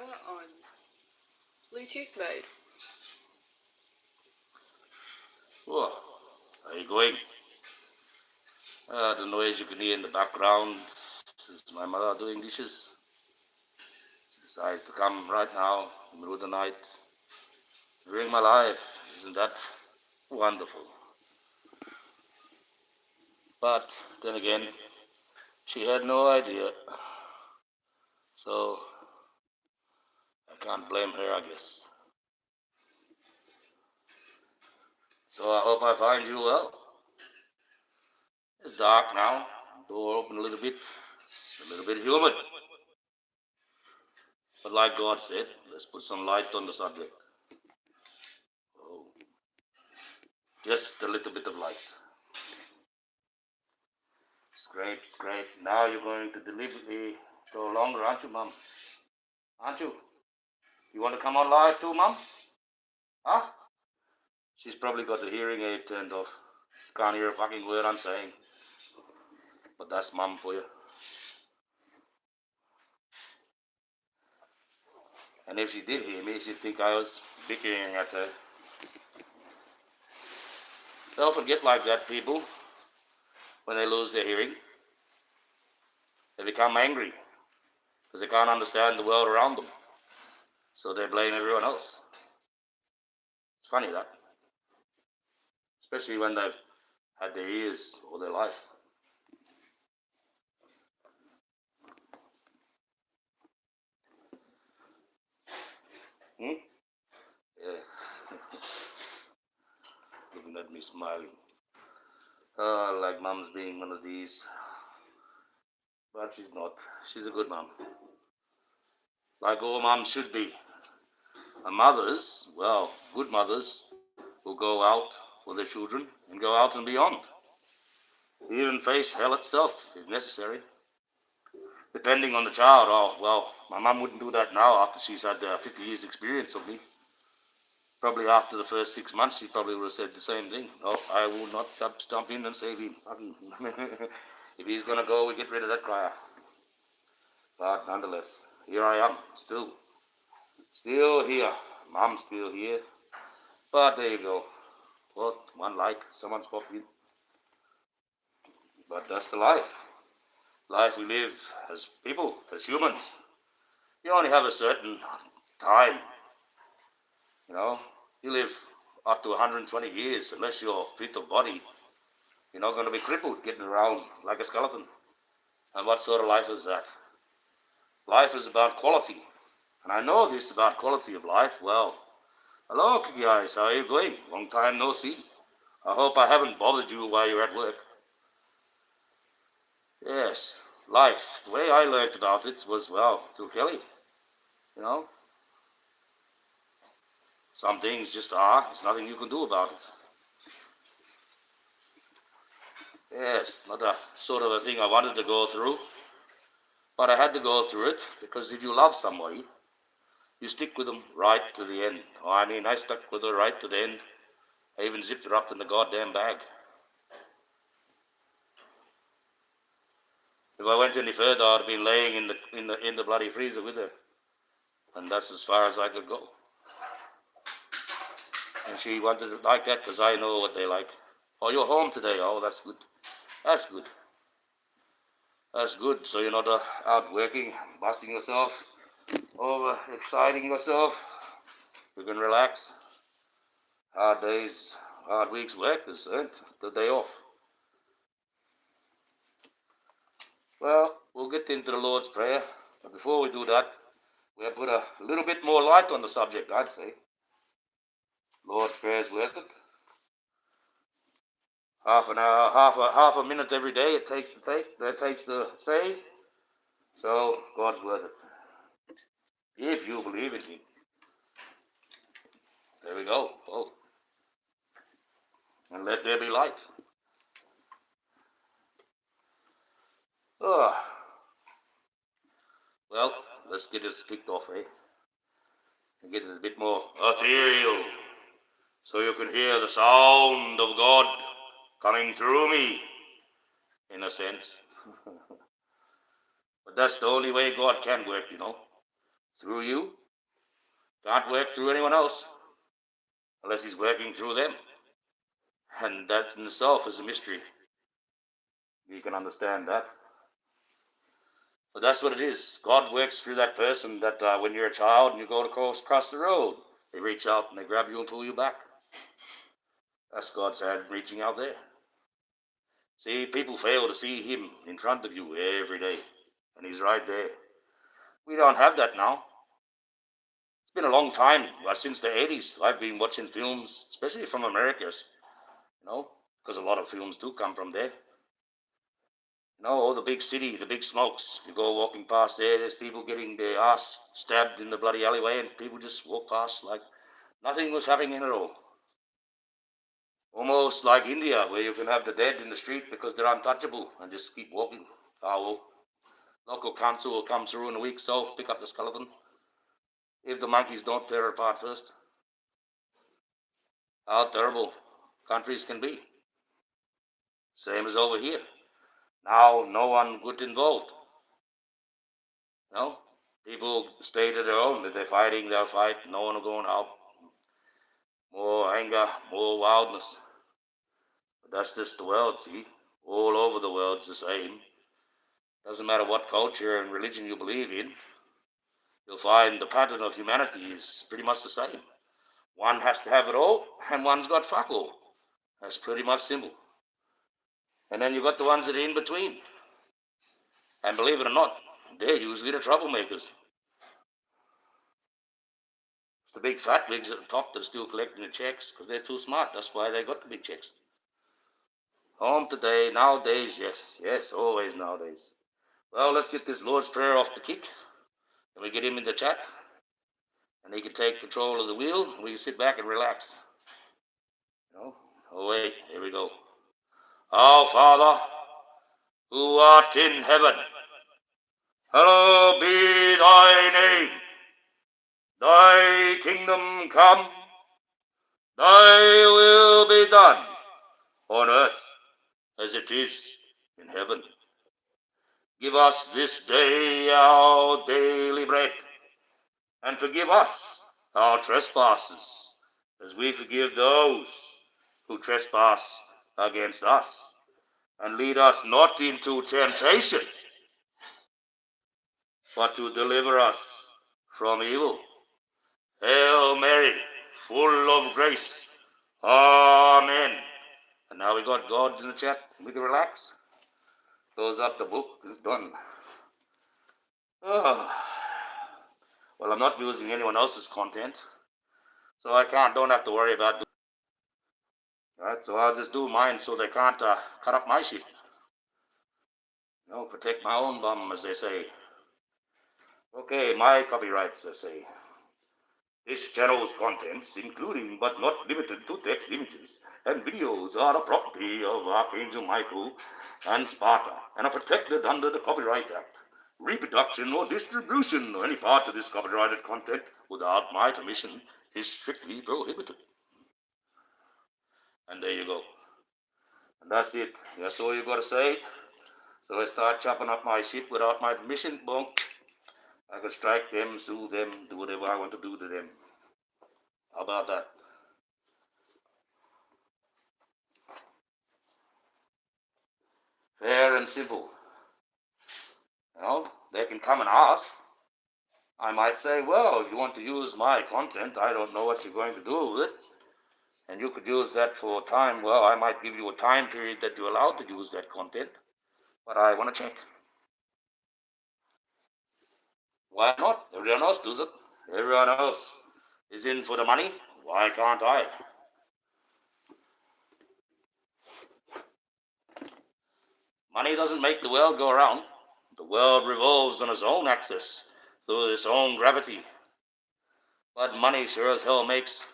power on. Bluetooth mode. Oh, how are you going? The noise you can hear in the background is my mother doing dishes. She decides to come right now, in the middle of the night, during my life. Isn't that wonderful? But then again, she had no idea. So I can't blame her, I guess. So I hope I find you well. It's dark now. Door open a little bit. It's a little bit humid. But like God said, let's put some light on the subject. Oh, just a little bit of light. It's great, it's great. Now you're going to deliberately go longer, aren't you, Mum? Aren't you? You want to come on live too, Mum? Huh? She's probably got the hearing aid turned off. Can't hear a fucking word I'm saying. But that's Mum for you. And if she did hear me, she'd think I was bickering at her. They often get like that, people, when they lose their hearing. They become angry because they can't understand the world around them. So they blame everyone else. It's funny that. Especially when they've had their ears all their life. Yeah. Looking at me smiling. Like Mum's being one of these. But she's not. She's a good mum. Like all mums should be. And mothers, well, good mothers, will go out for their children and go out and beyond. Even face hell itself, if necessary. Depending on the child. Oh, well, my mum wouldn't do that now after she's had 50 years experience of me. Probably after the first 6 months, she probably would have said the same thing. No, I will not jump in and save him. If he's going to go, we get rid of that crier. But nonetheless, here I am, still here. Mom's still here. But there you go. What? One like, someone's popped in. But that's the life. Life we live as people, as humans. You only have a certain time. You know, you live up to 120 years unless you're fit of body. You're not going to be crippled getting around like a skeleton. And what sort of life is that? Life is about quality. And I know this about quality of life well. Hello, guys. How are you going? Long time no see. I hope I haven't bothered you while you're at work. Yes, life. The way I learned about it was, well, through Kelly. You know? Some things just are. There's nothing you can do about it. Yes, not a sort of a thing I wanted to go through. But I had to go through it because if you love somebody, you stick with them right to the end. Oh, I mean, I stuck with her right to the end. I even zipped her up in the goddamn bag. If I went any further, I'd have been laying in the bloody freezer with her. And that's as far as I could go. And she wanted it like that because I know what they like. Oh, you're home today. Oh, that's good. That's good. That's good. So you're not out working, busting yourself, over exciting yourself. You can relax. Hard days, hard weeks work is earned the day off. Well, we'll get into the Lord's Prayer. But before we do that, we'll put a little bit more light on the subject, I'd say. Lord's Prayer is worth it. Half an hour, half a minute every day it takes to say. So God's worth it. If you believe in Him. There we go. Oh. And let there be light. Oh. Well, let's get this kicked off, eh? And get it a bit more ethereal. So you can hear the sound of God coming through me, in a sense. But that's the only way God can work, you know. through you. Can't work through anyone else unless he's working through them. And that in itself is a mystery. You can understand that. But that's what it is. God works through that person that when you're a child and you go to cross the road, they reach out and they grab you and pull you back. That's God's hand reaching out there. See, people fail to see him in front of you every day. And he's right there. We don't have that now. It's been a long time, since the 80s. I've been watching films, especially from Americas, because a lot of films do come from there. Oh, the big city, the big smokes. You go walking past there's people getting their ass stabbed in the bloody alleyway, and people just walk past like nothing was happening at all. Almost like India, where you can have the dead in the street because they're untouchable and just keep walking. Well, local council will come through in a week, so pick up the skeleton. If the monkeys don't tear it apart first. How terrible countries can be. Same as over here. Now, no one got involved. No? People stay to their own. If they're fighting, they'll fight. No one will go out. More anger, more wildness. But that's just the world, see? All over the world it's the same. Doesn't matter what culture and religion you believe in. You'll find the pattern of humanity is pretty much the same. One has to have it all, and one's got fuck all. That's pretty much simple. And then you've got the ones that are in between. And believe it or not, they're usually the troublemakers. It's the big fat wigs at the top that are still collecting the checks because they're too smart. That's why they got the big checks. Home today, nowadays, yes, always nowadays. Well, let's get this Lord's Prayer off the kick. And we get him in the chat. And he can take control of the wheel. And we can sit back and relax. Oh, wait, here we go. Our Father, who art in heaven, hallowed be thy name. Thy kingdom come, thy will be done, on earth as it is in heaven. Give us this day our daily bread, and forgive us our trespasses, as we forgive those who trespass against us. And lead us not into temptation, but to deliver us from evil. Hail Mary, full of grace. Amen. And now we got God in the chat. We can relax. Close up the book. It's done. Oh. Well, I'm not using anyone else's content, so I don't have to worry about it. Right, so I'll just do mine so they can't cut up my shit. Protect my own bum, as they say. Okay, my copyrights, I say. This channel's contents, including but not limited to text images and videos, are a property of Archangel Michael and Sparta and are protected under the Copyright Act. Reproduction or distribution of any part of this copyrighted content without my permission is strictly prohibited. And there you go. And that's it. That's all you got to say. So I start chopping up my shit without my permission. Boom. I can strike them, sue them, do whatever I want to do to them. How about that? Fair and simple. They can come and ask. I might say, well, if you want to use my content, I don't know what you're going to do with it. And you could use that for time. Well, I might give you a time period that you're allowed to use that content. But I want to check. Why not? Everyone else does it. Everyone else is in for the money. Why can't I? Money doesn't make the world go around. The world revolves on its own axis through its own gravity. But money sure as hell makes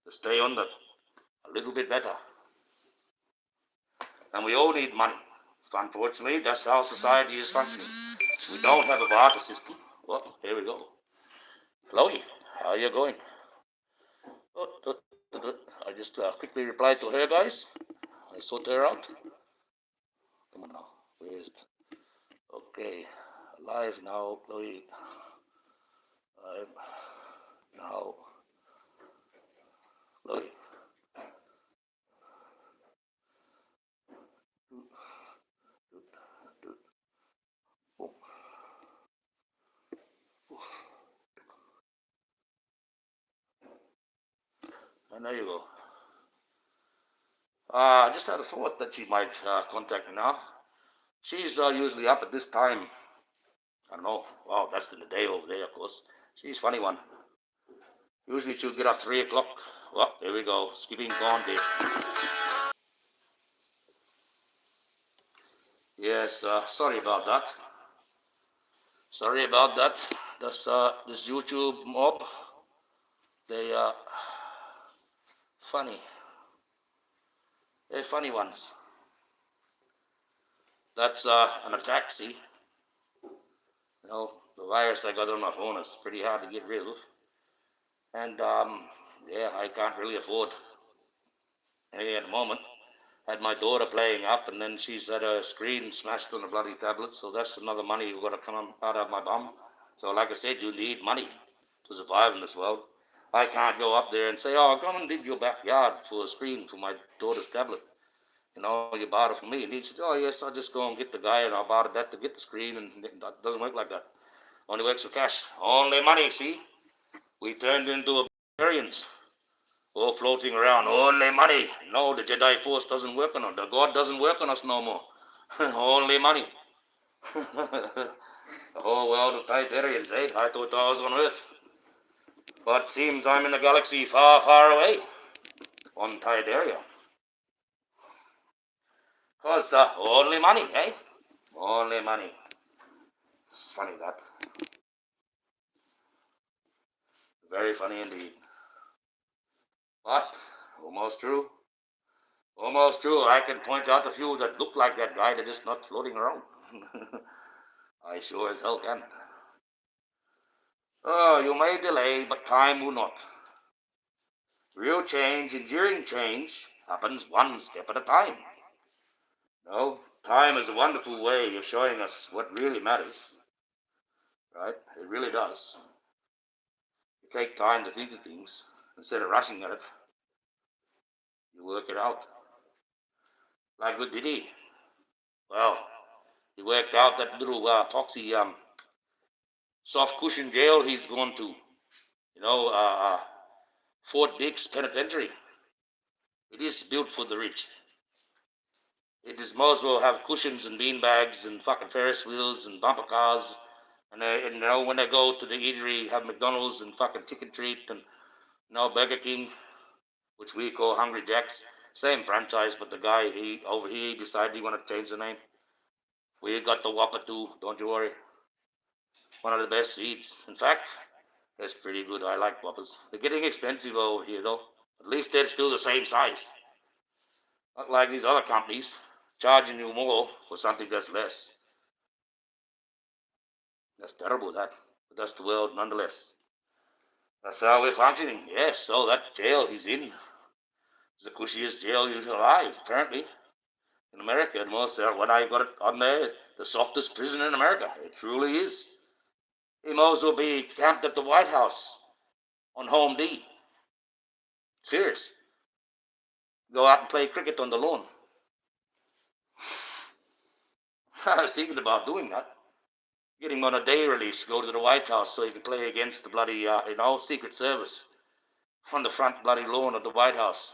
the stay under a little bit better. And we all need money. Unfortunately, that's how society is functioning. We don't have a barter system. Well, here we go. Chloe, how are you going? I just quickly replied to her, guys. I sort her out. Come on now. Where is it? Okay. Live now, Chloe. Now, look. And there you go. I just had a thought that she might contact me now. She's usually up at this time. I don't know. Wow, that's in the day over there, of course. She's a funny one. Usually she'll get up 3 o'clock. Well, there we go. Skipping contact. Yes, sorry about that. Sorry about that. This YouTube mob, they funny. They're funny ones. That's an attack, see? You know, the virus I got on my phone is pretty hard to get rid of. And, yeah, I can't really afford any at the moment. Had my daughter playing up, and then she's had her screen smashed on the bloody tablet, so that's another money you've got to come out of my bum. So, like I said, you need money to survive in this world. I can't go up there and say, oh, come and dig your backyard for a screen for my daughter's tablet. You know, you bought it for me. And he said, oh, yes, I'll just go and get the guy, and I'll borrow that to get the screen, and it doesn't work like that. Only works for cash. Only money, see? We turned into barbarians. All floating around, only money. No, the Jedi Force doesn't work on us. The God doesn't work on us no more. Only money. The whole world of Titarians, eh? I thought I was on Earth. But it seems I'm in a galaxy far, far away. On Tidaria. Because only money, eh? Only money. It's funny that. Very funny indeed. But, almost true. Almost true. I can point out a few that look like that guy. They're just not floating around. I sure as hell can. Oh, you may delay, but time will not. Real change, enduring change, happens one step at a time. No, time is a wonderful way of showing us what really matters. Right? It really does. You take time to think of things instead of rushing at it. You work it out. Like with Diddy. Well, he worked out that little toxy soft cushion jail he's going to. You know, Fort Dix Penitentiary. It is built for the rich. It is might as well have cushions and bean bags and fucking Ferris wheels and bumper cars. And you know, when they go to the eatery, have McDonald's and fucking Chicken Treat and Burger King, which we call Hungry Jack's. Same franchise, but the guy over here decided he wanted to change the name. We got the Whopper too, don't you worry. One of the best feeds. In fact, it's pretty good. I like Whoppers. They're getting expensive over here though. At least they're still the same size. Not like these other companies charging you more for something that's less. That's terrible, that. But that's the world nonetheless. That's how we're functioning. Yes, so that jail he's in is the cushiest jail he's alive, apparently. In America, and most when I got it on there, the softest prison in America. It truly is. He might as well be camped at the White House on Home D. Serious. Go out and play cricket on the lawn. I was thinking about doing that. Get him on a day release, go to the White House so he can play against the bloody, Secret Service on the front bloody lawn of the White House.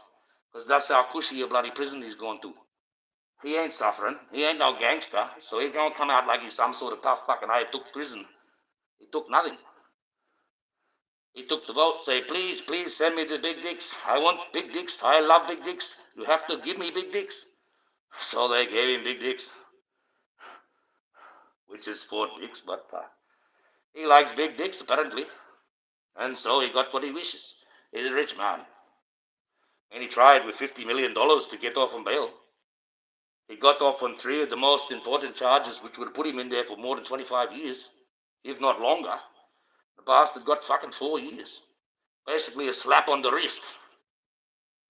Because that's how cushy a bloody prison he's going to. He ain't suffering. He ain't no gangster. So he don't come out like he's some sort of tough fucking I took prison. He took nothing. He took the vote, say, please, please send me the big dicks. I want big dicks. I love big dicks. You have to give me big dicks. So they gave him big dicks. Which is Fort Dix, but he likes big dicks apparently. And so he got what he wishes. He's a rich man. And he tried with $50 million to get off on bail. He got off on 3 of the most important charges, which would have put him in there for more than 25 years, if not longer. The bastard got fucking 4 years. Basically a slap on the wrist.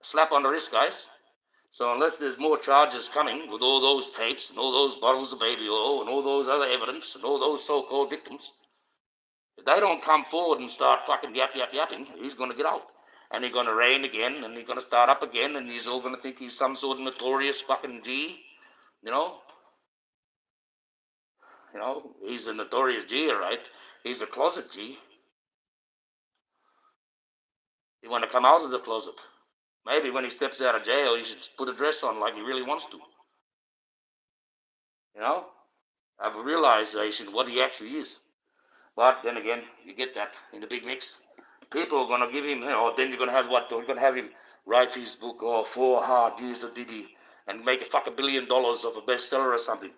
A slap on the wrist, guys. So unless there's more charges coming with all those tapes and all those bottles of baby oil and all those other evidence and all those so-called victims, If they don't come forward and start fucking yapping, he's going to get out. And he's going to reign again, and he's going to start up again, and he's all going to think he's some sort of notorious fucking G, you know? You know, he's a notorious G, right? He's a closet G. He want to come out of the closet. Maybe when he steps out of jail, he should put a dress on like he really wants to. You know? Have a realization what he actually is. But then again, you get that in the big mix. People are going to give him, you know, then you're going to have what? You're going to have him write his book, 4 Hard Years of Diddy, and make $1 billion of a bestseller or something.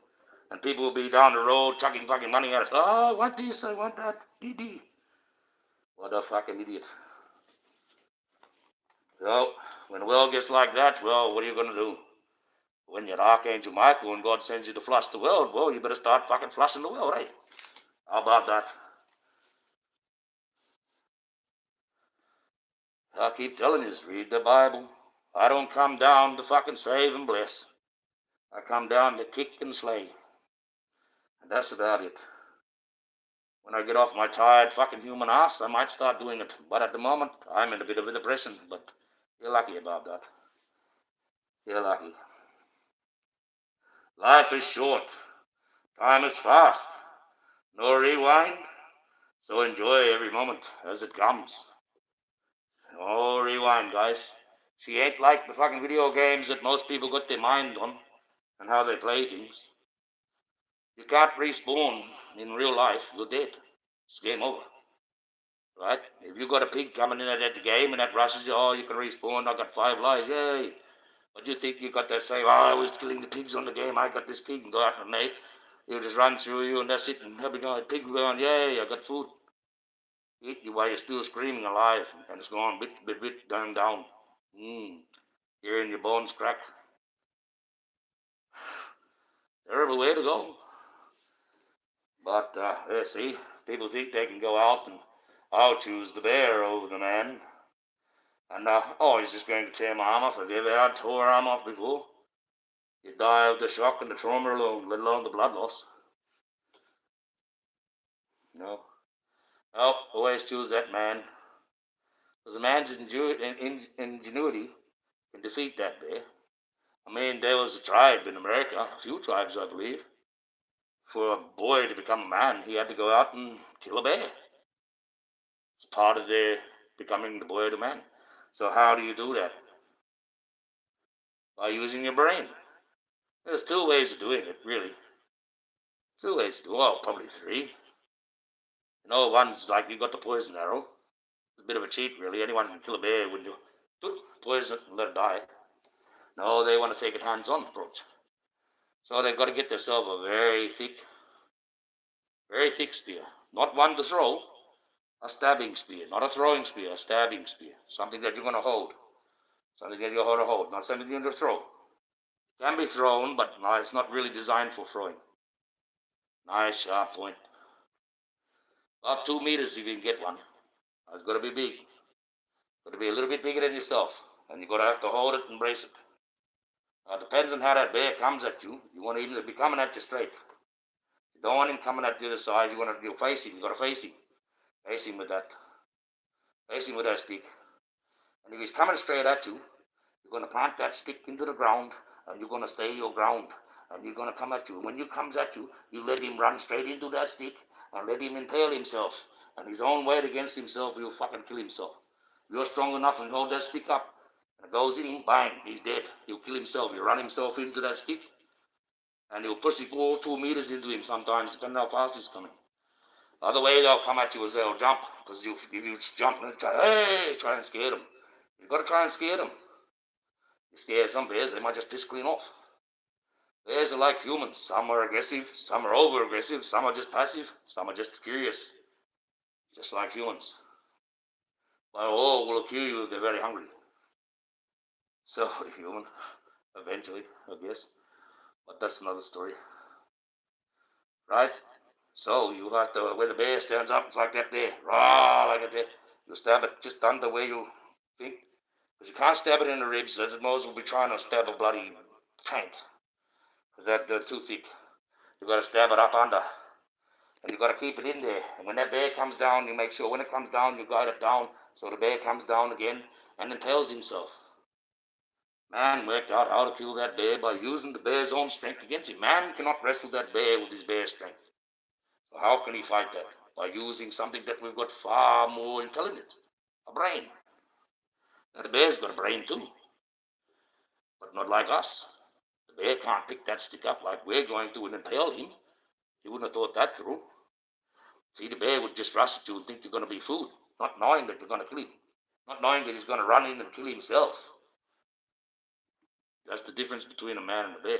And people will be down the road chucking fucking money at it. Oh, I want this, I want that, Diddy. What a fucking idiot. So, when the world gets like that, well, what are you going to do? When you're Archangel Michael and God sends you to flush the world, well, you better start fucking flushing the world, right? How about that? I keep telling you, read the Bible. I don't come down to fucking save and bless. I come down to kick and slay. And that's about it. When I get off my tired fucking human ass, I might start doing it. But at the moment, I'm in a bit of a depression. But you're lucky about that. You're lucky. Life is short. Time is fast. No rewind. So enjoy every moment as it comes. No rewind, guys. She ain't like the fucking video games that most people got their mind on and how they play things. You can't respawn in real life. You're dead. It's game over. Right? If you got a pig coming in at the game and that rushes you, oh, you can respawn. I got 5 lives. Yay. But you think you got that same, oh, I was killing the pigs on the game. I got this pig and go out and mate. He'll just run through you and that's it. And have a pig going, yay, I got food. Eat you while you're still screaming alive. And it's going bit, down. Hearing your bones crack. Terrible way to go. But, see, people think they can go out and I'll choose the bear over the man. And, he's just going to tear my arm off. Have you ever had tore arm off before? You die of the shock and the trauma alone, let alone the blood loss. No. Oh, always choose that man. Because a man's ingenuity can defeat that bear. I mean, there was a tribe in America, a few tribes, I believe. For a boy to become a man, he had to go out and kill a bear. It's part of their becoming the boy or the man. So how do you do that? By using your brain. There's 2 ways of doing it, really. 2 ways to do it. Well, probably 3. You know, one's like you got the poison arrow. It's a bit of a cheat, really. Anyone can kill a bear when you poison it and let it die. No, they want to take a hands-on approach. So they've got to get themselves a very thick spear. Not one to throw, a stabbing spear. Not a throwing spear, a stabbing spear. Something that you're going to hold. Something that you're going to hold, not something you're going to throw. It can be thrown, but no, it's not really designed for throwing. Nice, sharp point. About 2 meters if you can get one. It's got to be big. It's got to be a little bit bigger than yourself. And you're going to have to hold it and brace it. It depends on how that bear comes at you. You want him to be coming at you straight. You don't want him coming at the other side. You want to face him. You got to face him. Face him with that. Face him with that stick. And if he's coming straight at you, you're going to plant that stick into the ground, and you're going to stay your ground. And you're going to come at you. When he comes at you, you let him run straight into that stick, and let him impale himself. And his own weight against himself, he'll fucking kill himself. If you're strong enough and hold that stick up, and it goes in him, bang, he's dead. He'll kill himself. He'll run himself into that stick, and he'll push it 2 meters into him sometimes, depending how fast he's coming. The other way they'll come at you is they'll jump, because if you jump and try and scare them. You've got to try and scare them. You scare some bears, they might just piss clean off. Bears are like humans. Some are aggressive, some are over-aggressive, some are just passive, some are just curious. Just like humans. But all will kill you if they're very hungry. So, human, eventually, I guess. But that's another story. Right? So, you have to, where the bear stands up, it's like that there. Rah, like that there. You stab it just under where you think. Because you can't stab it in the ribs, as Moses will be trying to stab a bloody tank. Because they're too thick. You've got to stab it up under. And you got to keep it in there. And when that bear comes down, you make sure when it comes down, you guide it down so the bear comes down again and impales himself. Man worked out how to kill that bear by using the bear's own strength against him. Man cannot wrestle that bear with his bear strength. So how can he fight that? By using something that we've got far more intelligent, a brain. Now the bear's got a brain too, but not like us. The bear can't pick that stick up like we're going to and impale him. He wouldn't have thought that through. See, the bear would just rush at you and think you're going to be food, not knowing that you're going to kill him, not knowing that he's going to run in and kill himself. That's the difference between a man and a bear.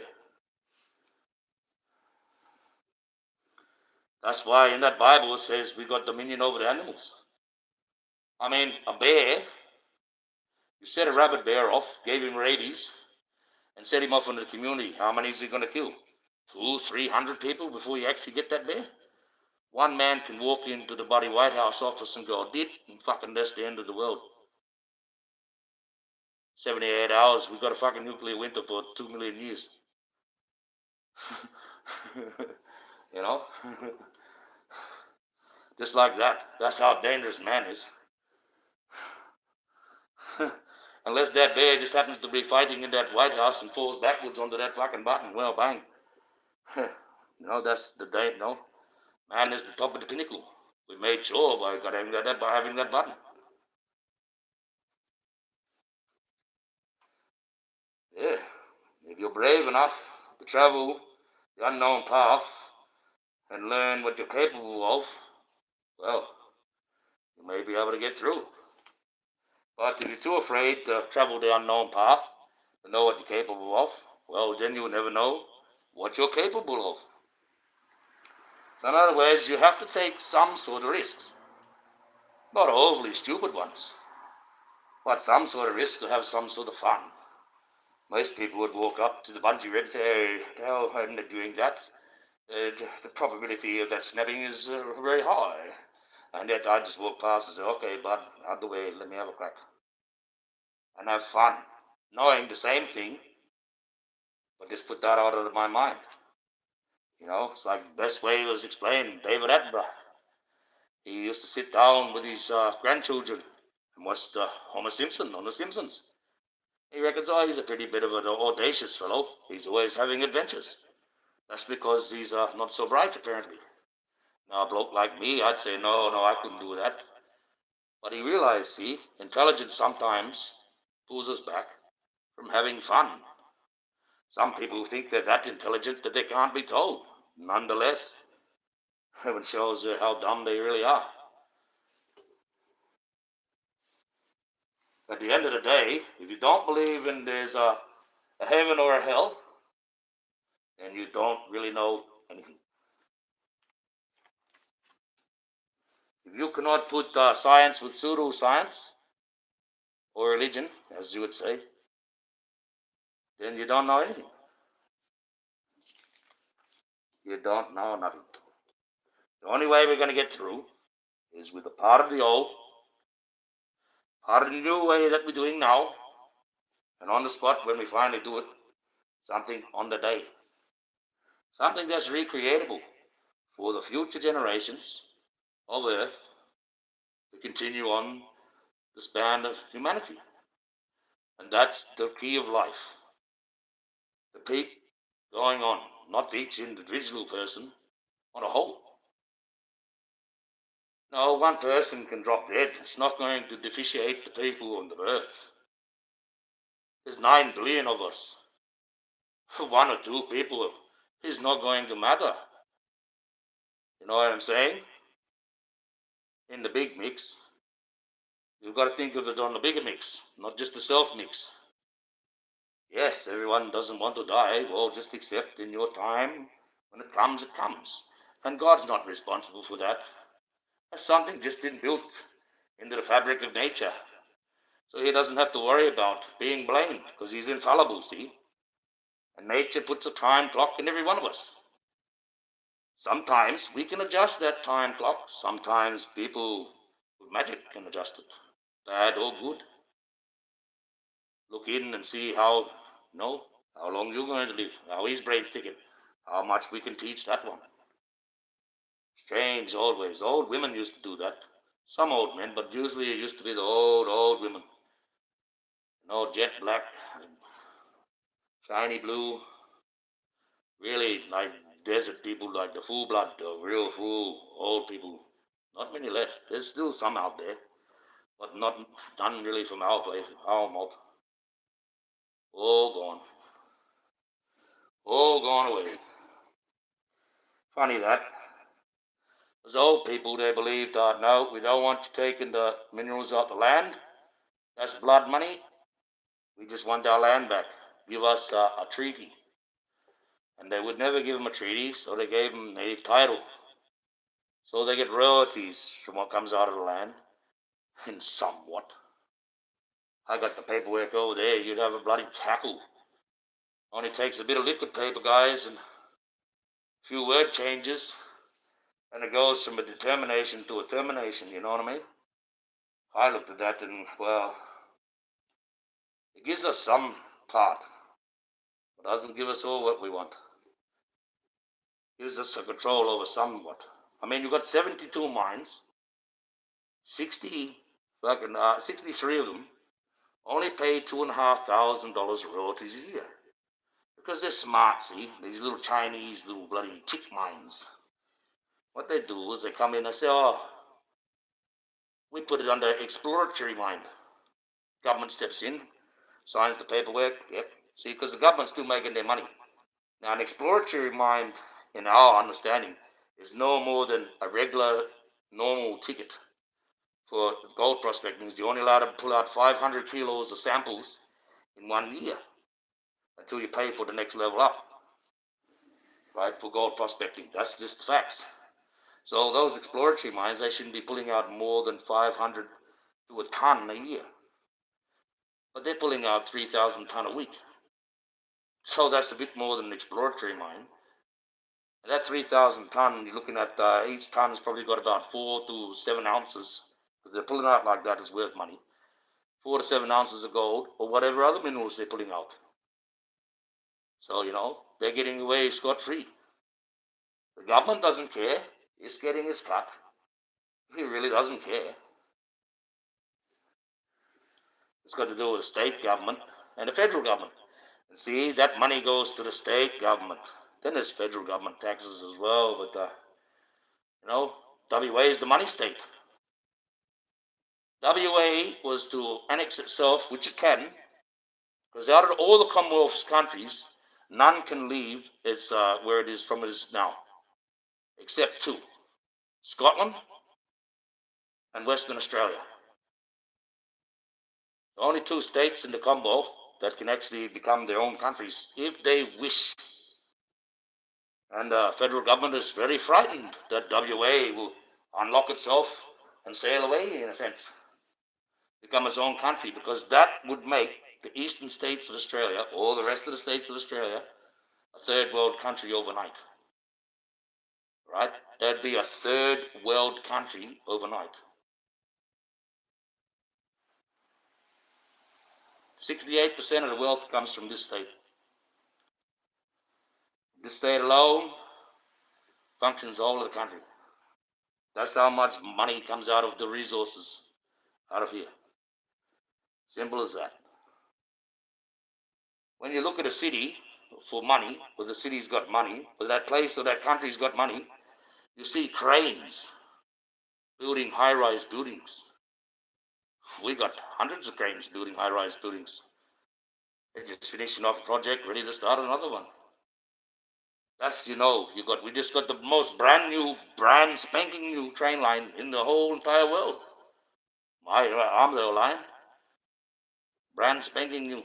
That's why in that Bible it says we got dominion over the animals. I mean, a bear, you set a rabbit bear off, gave him rabies, and set him off into the community. How many is he going to kill? 200-300 people before you actually get that bear? One man can walk into the bloody White House office and go, "Did," and fucking that's the end of the world. 78 hours, we got a fucking nuclear winter for 2 million years. You know? Just like that. That's how dangerous man is. Unless that bear just happens to be fighting in that White House and falls backwards onto that fucking button, well, bang. That's the day, Man is the top of the pinnacle. We made sure by having that button. Yeah. If you're brave enough to travel the unknown path and learn what you're capable of, well, you may be able to get through. But if you're too afraid to travel the unknown path, to know what you're capable of, well, then you'll never know what you're capable of. So in other words, you have to take some sort of risks. Not overly stupid ones, but some sort of risks to have some sort of fun. Most people would walk up to the bungee ring and say, "Oh, I'm not doing that. The probability of that snapping is very high." And yet I just walk past and say, "Okay, bud, out the way, let me have a crack." And have fun, knowing the same thing, but just put that out of my mind. It's like the best way was explained. David Attenborough, he used to sit down with his grandchildren and watch Homer Simpson on The Simpsons. He reckons, he's a pretty bit of an audacious fellow. He's always having adventures. That's because he's not so bright, apparently. Now, a bloke like me, I'd say, no, I couldn't do that. But he realized, see, intelligence sometimes pulls us back from having fun. Some people think they're that intelligent that they can't be told. Nonetheless, it shows how dumb they really are. At the end of the day, if you don't believe in there's a heaven or a hell, then you don't really know anything. If you cannot put science with pseudoscience, or religion, as you would say, then you don't know anything. You don't know nothing. The only way we're going to get through is with a part of the old, part of the new way that we're doing now, and on the spot when we finally do it, something on the day. Something that's recreatable for the future generations of Earth to continue on the span of humanity. And that's the key of life. To keep going on, not each individual person, on a whole. No, one person can drop dead. It's not going to deficiate the people on the earth. There's 9 billion of us. One or two people is not going to matter. You know what I'm saying? In the big mix, you've got to think of it on the bigger mix, not just the self mix. Yes, everyone doesn't want to die. Well, just accept in your time. When it comes, it comes. And God's not responsible for that. That's something just inbuilt into the fabric of nature. So he doesn't have to worry about being blamed because he's infallible, see? And nature puts a time clock in every one of us. Sometimes we can adjust that time clock. Sometimes people with magic can adjust it, bad or good. Look in and see how long you're going to live, how his brain's ticking, how much we can teach that one. Strange, always. Old women used to do that. Some old men, but usually it used to be the old women. Jet black, shiny blue, really like desert people, like the full blood, the real full old people. Not many left. There's still some out there, but not none really from our place, our mob. All gone. All gone away. Funny that. Those old people, they believed that no, we don't want you taking the minerals out the land. That's blood money. We just want our land back. Give us a treaty. And they would never give them a treaty, so they gave them native title. So they get royalties from what comes out of the land, in somewhat. I got the paperwork over there. You'd have a bloody cackle. Only takes a bit of liquid paper, guys, and a few word changes, and it goes from a determination to a termination, you know what I mean? I looked at that and, well, it gives us some part, but doesn't give us all what we want. It gives us a control over somewhat. I mean, you've got 72 mines, 63 of them only pay $2,500 royalties a year. Because they're smart, see? These little Chinese, little bloody chick mines. What they do is they come in and say, oh, we put it under exploratory mine. Government steps in, signs the paperwork. Yep. See, because the government's still making their money. Now, an exploratory mine, in our understanding, is no more than a regular, normal ticket for gold prospecting. You're only allowed to pull out 500 kilos of samples in 1 year until you pay for the next level up, right, for gold prospecting. That's just facts. So those exploratory mines, they shouldn't be pulling out more than 500 to a ton a year. But they're pulling out 3,000 ton a week. So that's a bit more than an exploratory mine. And that 3,000 ton, you're looking at each ton's probably got about 4 to 7 ounces, because they're pulling out like that is worth money. 4 to 7 ounces of gold, or whatever other minerals they're pulling out. So, they're getting away scot-free. The government doesn't care. It's getting its cut. He really doesn't care. It's got to do with the state government and the federal government. And see, that money goes to the state government. Then there's federal government taxes as well, but, WA is the money state. WA was to annex itself, which it can, because out of all the Commonwealth countries, none can leave where it is from it is now, except 2, Scotland and Western Australia. The only 2 states in the Commonwealth that can actually become their own countries if they wish. And the federal government is very frightened that WA will unlock itself and sail away, in a sense, become its own country, because that would make the eastern states of Australia, or the rest of the states of Australia, a third world country overnight. Right? That'd be a third world country overnight. 68% of the wealth comes from this state. This state alone functions all of the country. That's how much money comes out of the resources out of here. Simple as that. When you look at a city for money, where the city's got money, where that place or that country's got money, you see cranes building high-rise buildings. We got hundreds of cranes building high-rise buildings. They're just finishing off a project, ready to start another one. That's, we just got the most brand spanking new train line in the whole entire world. My Armadale line, brand spanking new.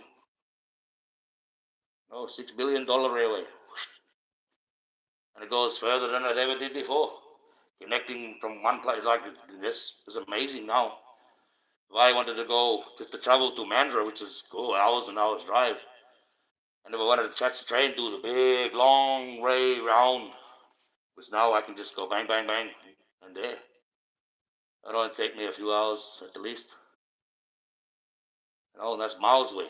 $6 billion railway. And it goes further than it ever did before. Connecting from one place, like this is amazing now. If I wanted to go, just to travel to Mandurah, which is hours and hours drive, and if I wanted to catch the train, do the big, long way round, which now I can just go bang, bang, bang, and there. It only take me a few hours at the least. And that's miles away.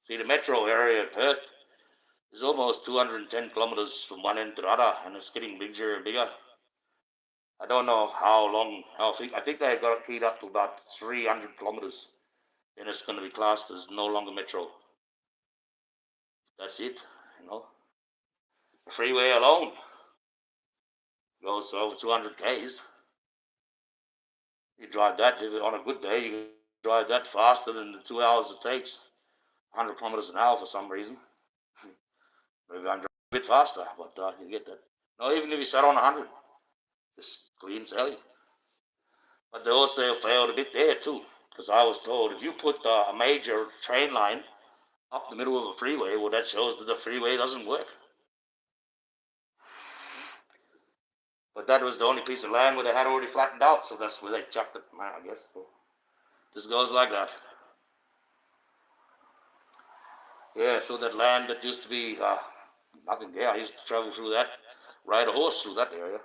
See, the metro area of Perth is almost 210 kilometers from one end to the other, and it's getting bigger and bigger. I don't know how long. I think they got it up to about 300 kilometers. Then it's going to be classed as no longer metro. That's it. You know, the freeway alone goes over 200 k's. You drive that on a good day. You drive that faster than the 2 hours it takes. 100 kilometers an hour for some reason. Maybe I'm driving a bit faster, but you get that. No, even if you sat on 100, just clean sailing. But they also failed a bit there too, because I was told if you put a major train line up the middle of a freeway, well, that shows that the freeway doesn't work. But that was the only piece of land where they had already flattened out, so that's where they chucked it, I guess. So just goes like that. Yeah, so that land that used to be nothing there, I used to travel through that, ride a horse through that area.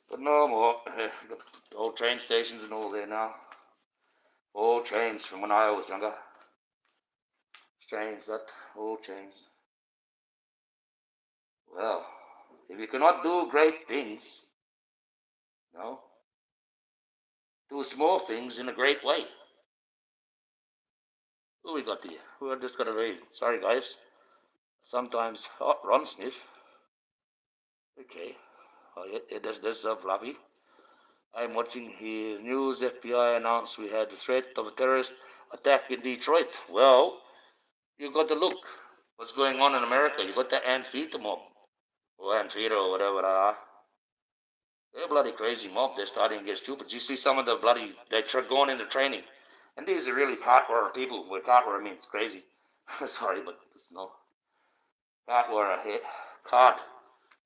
But no more. Old train stations and all there now. Old trains from when I was younger. Trains, that old trains. Well, if you cannot do great things, no, do small things in a great way. Who we got here? We just got to read. Sorry, guys. Sometimes, Ron Smith. Okay. Oh, yeah, that's Fluffy. I'm watching here. News FBI announced we had the threat of a terrorist attack in Detroit. Well, you got to look. What's going on in America? You got the Anfita mob. Or Anfita or whatever they are. They're a bloody crazy mob. They're starting to get stupid. You see some of the bloody, they're going into training. And these are really cart-wearer people. Where cart-wearer means crazy. Sorry, but there's no. Cart-wearer, cart,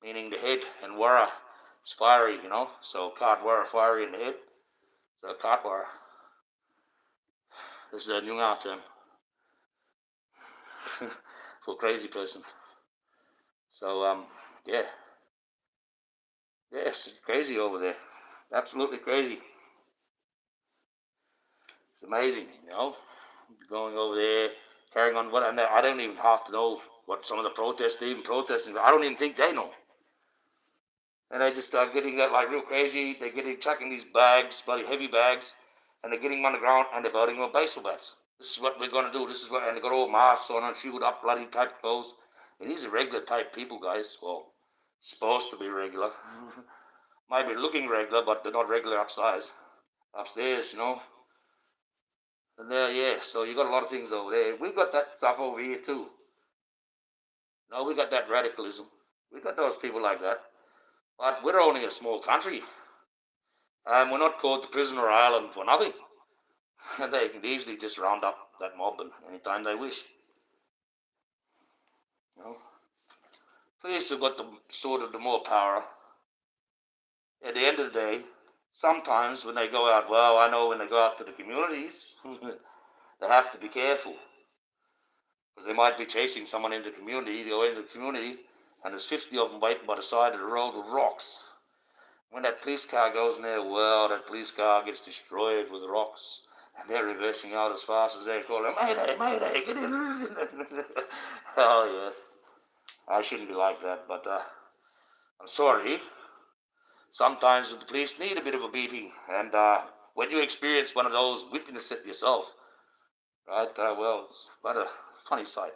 meaning the head, and wearer is fiery, you know. So cart-wearer, fiery in the head. So cart-wearer. This is a new term for crazy person. So, yeah. Yes, it's crazy over there. Absolutely crazy. It's amazing, you know, going over there, carrying on what, and I don't even have to know what some of the protests they're even protesting. I don't even think they know. And they just start getting that like real crazy. They're getting chucking these bags, bloody heavy bags, and they're getting them on the ground and they're building them with baseball bats. This is what we're gonna do. This is what, and they got all masks on and shoot up bloody type clothes. And these are regular type people, guys. Well, supposed to be regular. Might be looking regular, but they're not regular upstairs, you know. And there, yeah, so you got a lot of things over there. We've got that stuff over here too. No, we got that radicalism. We got those people like that. But we're only a small country. And we're not called the prisoner island for nothing. And they can easily just round up that mob anytime they wish. You know? Police have got the sort of the more power. At the end of the day, sometimes when they go out, well, I know when they go out to the communities, they have to be careful. Because they might be chasing someone into the community, they go into the community, and there's 50 of them waiting by the side of the road with rocks. When that police car goes in there, well, that police car gets destroyed with rocks. And they're reversing out as fast as they call them, Mayday, Mayday, get in. Oh, yes. I shouldn't be like that, but I'm sorry. Sometimes the police need a bit of a beating. And when you experience one of those, witness it yourself. Right? Well, it's quite a funny sight.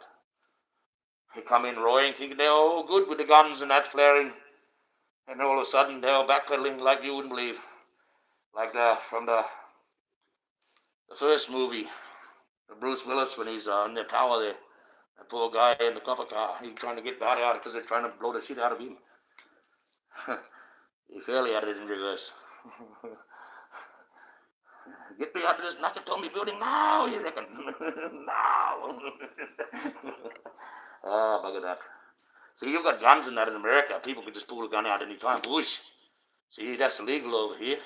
They come in roaring, thinking they're all good with the guns and that flaring. And all of a sudden, they're backpedaling like you wouldn't believe. Like from the first movie, Bruce Willis, when he's in the tower there. That poor guy in the copper car, he's trying to get out because they're trying to blow the shit out of him. He fairly had it in reverse. Get me out of this Nakatomi building now, you reckon? Now. Ah, bugger that. See, you've got guns and that in America. People can just pull a gun out any time. Whoosh. See, that's illegal over here.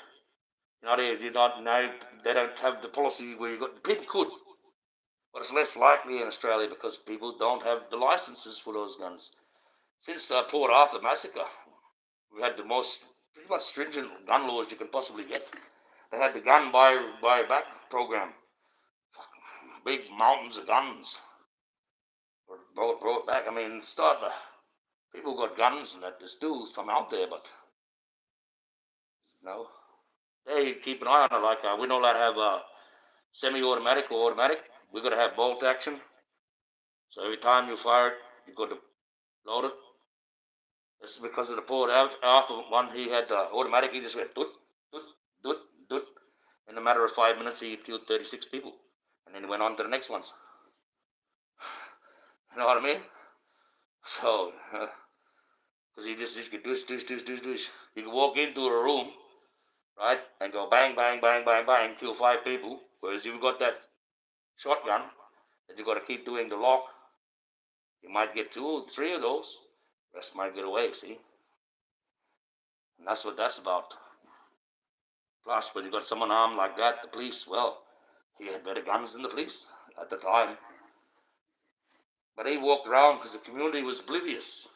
They don't have the policy where you got. People could, but it's less likely in Australia because people don't have the licenses for those guns. Since Port Arthur massacre, we've had the most pretty much stringent gun laws you can possibly get. They had the gun buy back program. Big mountains of guns were brought back. I mean, People got guns and that. There's still some out there, but no. They keep an eye on it. Like we're not allowed to have semi-automatic or automatic. We've got to have bolt action. So every time you fire it, you've got to load it. This is because of the Port Arthur one. He had automatic. He just went doot, doot, doot, doot. In a matter of 5 minutes, he killed 36 people. And then he went on to the next ones. You know what I mean? So, because he just could douche. You could walk into a room, right, and go bang, bang, bang, bang, bang, kill 5 people. Whereas if you've got that shotgun that you've got to keep doing the lock, you might get 2 or 3 of those. The rest might get away, see? And that's what that's about. Plus, when you got someone armed like that, the police, well, he had better guns than the police at the time. But he walked around because the community was oblivious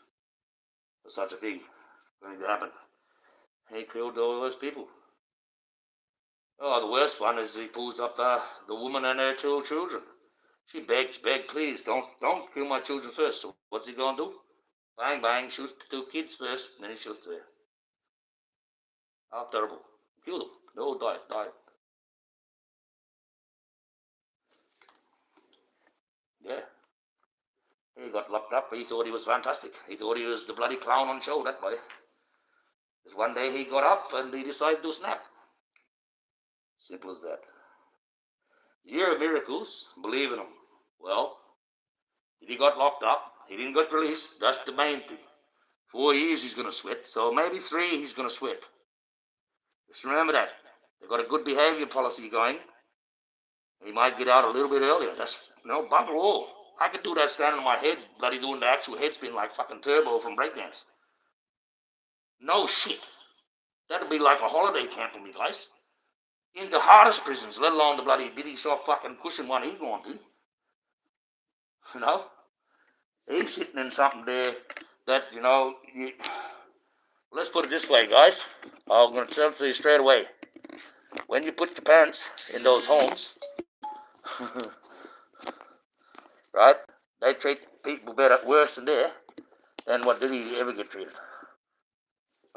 to such a thing going to happen. He killed all those people. Oh, the worst one is he pulls up the woman and her 2 children. She begs, please, don't kill my children first. So what's he going to do? Bang, bang, shoot the 2 kids first, and then he shoots her. How terrible. Killed them. They all died. Yeah. He got locked up. He thought he was fantastic. He thought he was the bloody clown on show that way. Because one day he got up and he decided to snap. Simple as that. Year of miracles, believe in them. Well, he got locked up. He didn't get released. That's the main thing. 4 years he's going to sweat. So maybe 3 he's going to sweat. Just remember that. They've got a good behavior policy going. He might get out a little bit earlier. That's, bugger all. I could do that standing on my head, bloody doing the actual head spin like fucking Turbo from breakdance. No shit. That'd be like a holiday camp for me, guys. In the hardest prisons, let alone the bloody bitty soft fucking cushion one he's going to. He's sitting in something there that, let's put it this way, guys. I'm going to tell it to you straight away. When you put your parents in those homes, right, they treat people better, worse than there, then what did he ever get treated?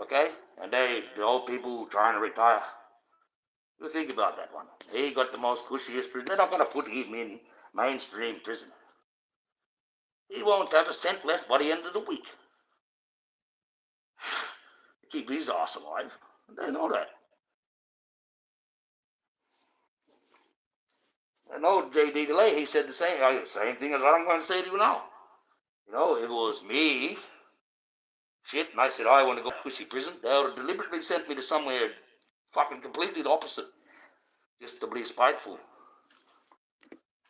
Okay? And the old people trying to retire. You think about that one. He got the most cushiest prison. They're not going to put him in mainstream prison. He won't have a cent left by the end of the week. Keep his ass alive. They know that. I know J.D. DeLay, he said the same thing as what I'm going to say to you now. If it was me, and I said I want to go to cushy prison, they would have deliberately sent me to somewhere fucking completely the opposite. Just to be spiteful.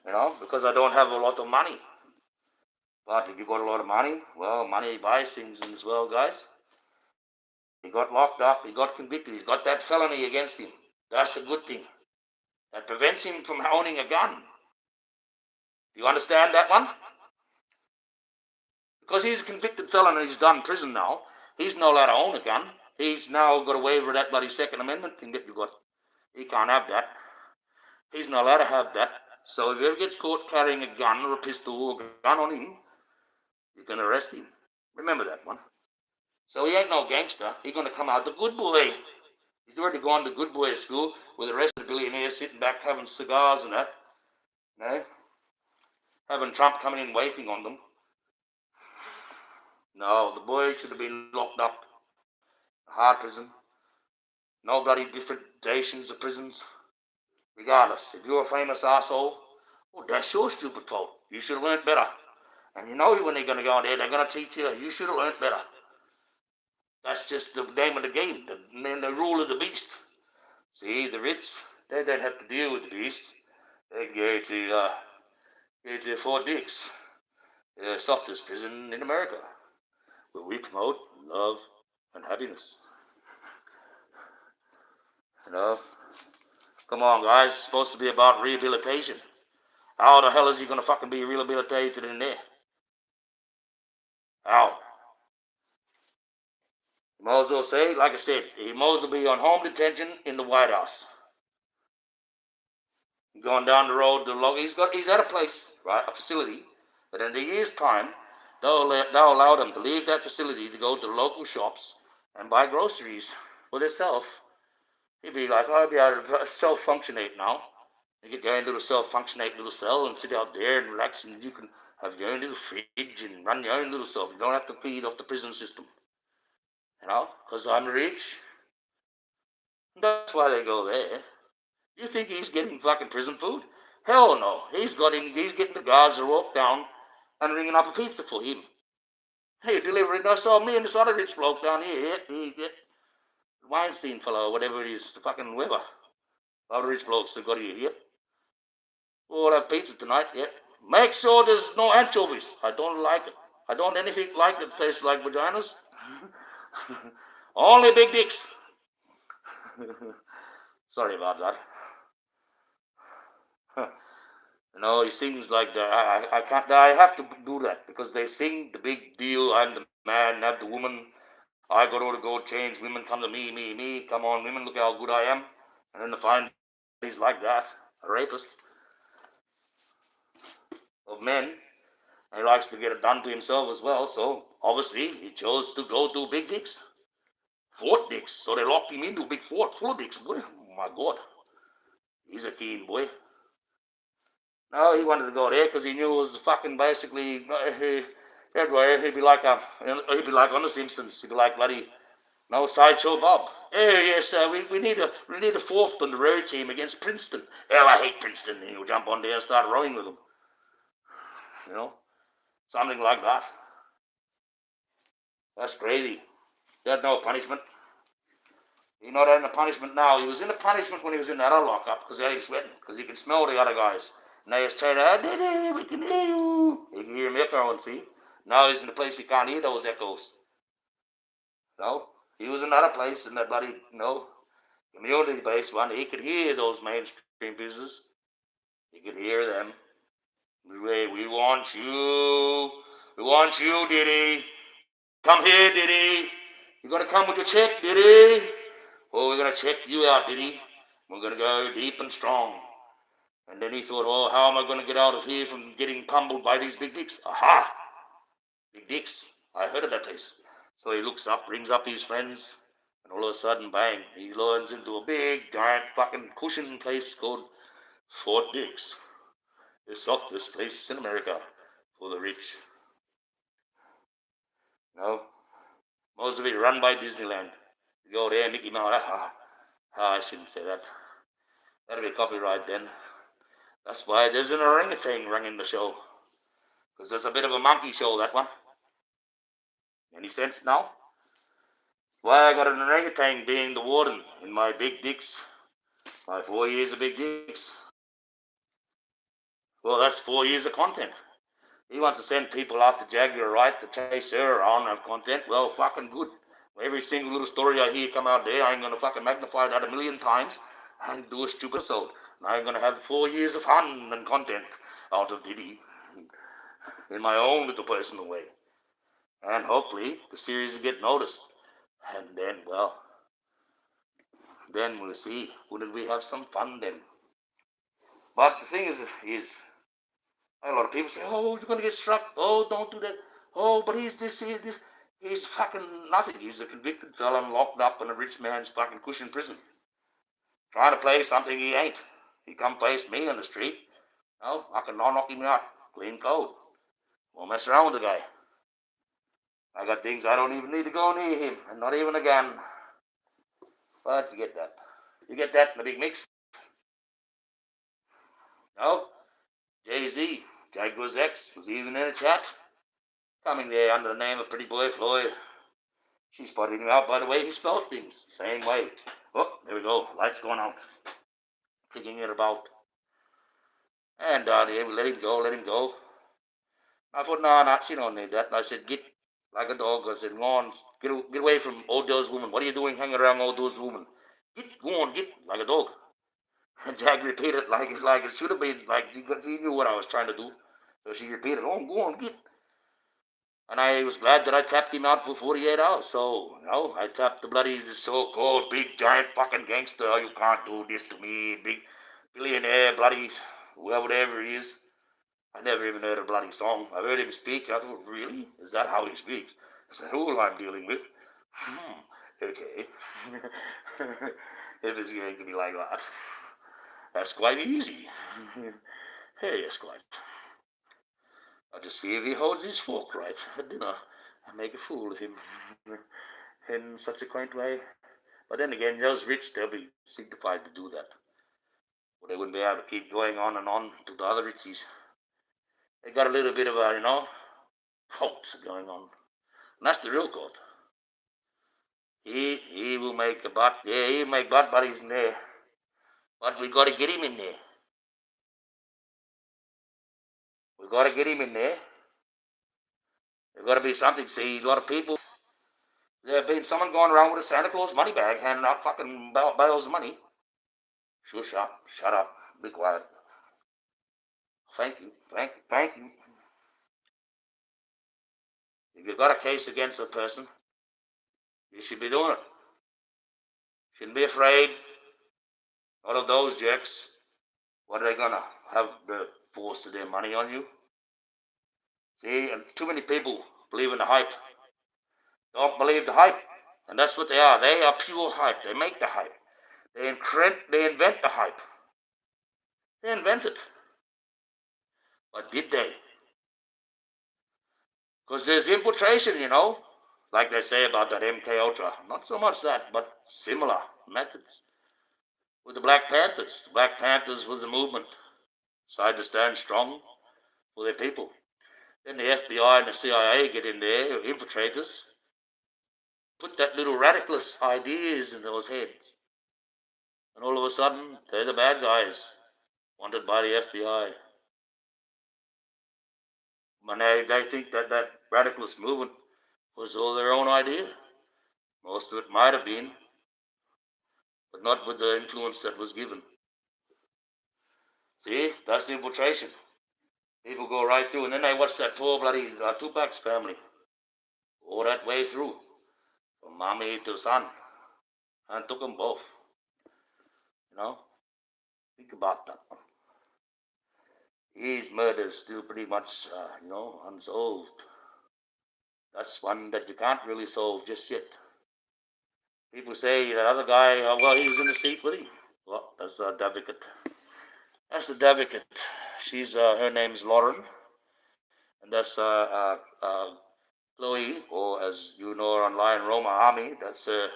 Because I don't have a lot of money. But if you got a lot of money, well, money buys things in this world, guys. He got locked up, he got convicted, he's got that felony against him. That's a good thing. That prevents him from owning a gun. Do you understand that one? Because he's a convicted felon and he's done prison now, he's not allowed to own a gun. He's now got a waiver of that bloody Second Amendment thing that you got. He can't have that. He's not allowed to have that. So if he ever gets caught carrying a gun or a pistol or a gun on him, you can arrest him. Remember that one. So he ain't no gangster. He's going to come out the good boy. He's already gone to good boy school with the rest of the billionaires sitting back having cigars and that. Having Trump coming in waiting on them. No, the boy should have been locked up. Hard prison. No bloody different stations of prisons. Regardless, if you're a famous asshole, that's your stupid fault. You should have learned better. And when they're going to go in there, they're going to teach you, you should have learned better. That's just the name of the game, the rule of the beast. See, the rich, they don't have to deal with the beast. They go to Fort Dix, the softest prison in America, where we promote love and happiness. Come on, guys, it's supposed to be about rehabilitation. How the hell is he going to fucking be rehabilitated in there? How? He might as well say, like I said, he might as well be on home detention in the White House. Going down the road to log, he's at a place, right, a facility, that in a year's time, they'll allow them to leave that facility to go to the local shops and buy groceries for themselves. He'd be like, oh, I'll be able to self-functionate now. You get your own little self-functionate little cell and sit out there and relax, and you can have your own little fridge and run your own little self. You don't have to feed off the prison system. Because I'm rich. That's why they go there. You think he's getting fucking prison food? Hell no. He's getting the guys to walk down and ringing up a pizza for him. Hey, delivering I saw me and this other rich bloke down here. Weinstein fellow, whatever it is, the fucking whoever. Other rich blokes that got here. Yep. We'll have pizza tonight. Yep. Make sure there's no anchovies. I don't like it. I don't anything like that tastes like vaginas. Only big dicks. Sorry about that. He sings like that. I can't. I have to do that because they sing the big deal. I'm the man, not the woman. I got to go change. Women come to me, me, me. Come on, women, look how good I am. And then to find he's like that, a rapist of men. And he likes to get it done to himself as well. So obviously he chose to go to big dicks, fort dicks. So they locked him into a big fort full of dicks. Boy, oh my God, he's a keen boy. No, he wanted to go there because he knew it was fucking basically everywhere. He'd be like on the Simpsons. He'd be like bloody Sideshow Bob. Hey, yes, we need a fourth on the road team against Princeton. Oh, I hate Princeton. And he'll jump on there and start rowing with them. Something like that. That's crazy. He had no punishment. He's not in the punishment now. He was in the punishment when he was in that other lockup because he had him sweating because he could smell the other guys. And they was saying, oh, we can hear you. He can hear him echoing, see? Now he's in a place he can't hear those echoes. No, he was in another place in that bloody, community-based one. He could hear those mainstream business. He could hear them. We want you. We want you, Diddy. Come here, Diddy. You gonna come with your check, Diddy? Oh, we're gonna check you out, Diddy. We're gonna go deep and strong. And then he thought, oh, how am I gonna get out of here from getting pummeled by these big dicks? Aha! Big dicks. I heard of that place. So he looks up, rings up his friends, and all of a sudden, bang, he lands into a big, giant fucking cushion place called Fort Dix. The softest place in America for the rich. Most of it run by Disneyland. You go there, Mickey Mouse. I shouldn't say that. That'll be copyright then. That's why there's an orangutan running the show. Because there's a bit of a monkey show, that one. Any sense now? Why I got an orangutan being the warden in my big dicks. My 4 years of big dicks. Well, that's 4 years of content. He wants to send people after Jaguar right to chase her around of content. Well, fucking good. Every single little story I hear come out there, I'm going to fucking magnify that 1,000,000 times and do a stupid episode. And I'm going to have 4 years of fun and content out of Diddy in my own little personal way. And hopefully the series will get noticed. And then, then we'll see. Wouldn't we have some fun then? But the thing is a lot of people say, oh, you're going to get struck. Oh, don't do that. Oh, but he's this. He's fucking nothing. He's a convicted felon locked up in a rich man's fucking cushion prison. Trying to play something he ain't. He come face me on the street. I can knock him out. Clean cold. Won't mess around with the guy. I got things I don't even need to go near him. And not even a gun. But you get that. You get that in the big mix. Jay-Z, Jaguar's ex, was even in a chat. Coming there under the name of Pretty Boy Floyd. She spotted him out by the way he spelled things. Same way. Oh, there we go. Light's going out. Kicking it about. And down here, we let him go. I thought, no, she don't need that. And I said, get like a dog. I said, go on, get away from all those women. What are you doing hanging around all those women? Go on, get like a dog. And Jack repeated like it should have been, like he knew what I was trying to do. So she repeated, oh, go on, get. And I was glad that I tapped him out for 48 hours. So, I tapped the bloody so-called big giant fucking gangster. Oh, you can't do this to me. Big billionaire, bloody whatever he is. I never even heard a bloody song. I heard him speak, and I thought, really? Is that how he speaks? Is that who I'm dealing with? Okay. If it's going to be like that, that's quite easy. Hey, Esquire. I'll just see if he holds his fork right at dinner and make a fool of him in such a quaint way. But then again, those rich, they'll be signified to do that. Or they wouldn't be able to keep going on to the other richies. They got a little bit of a, hoax going on. And that's the real God. He will make a butt. Yeah, he'll make butt buddies in there. But we got to get him in there. We got to get him in there. There's got to be something. See, a lot of people. There been someone going around with a Santa Claus money bag handing out fucking bales of money. Shush up. Shut up. Be quiet. Thank you. Thank you. If you've got a case against a person, you should be doing it. Shouldn't be afraid. All of those jerks, what are they going to have the force of their money on you? See, and too many people believe in the hype. Don't believe the hype. And that's what they are. They are pure hype. They make the hype. They invent the hype. They invent it. But did they? Because there's infiltration, like they say about that MK Ultra. Not so much that, but similar methods. With the Black Panthers. The Black Panthers was a movement. Decided to stand strong for their people. Then the FBI and the CIA get in there, infiltrators, put that little radicalist ideas in those heads. And all of a sudden, they're the bad guys, wanted by the FBI. And they think that radicalist movement was all their own idea. Most of it might have been, but not with the influence that was given. See, that's the infiltration. People go right through, and then they watch that poor bloody Tupac's family all that way through, from mommy to son, and took them both. Think about that one. His murder is still pretty much, unsolved. That's one that you can't really solve just yet. People say that other guy, well, he was in the seat with him. Well, that's a advocate. That's the advocate. She's her name's Lauren, and that's Chloe, or as you know her online, Roma Army. That's her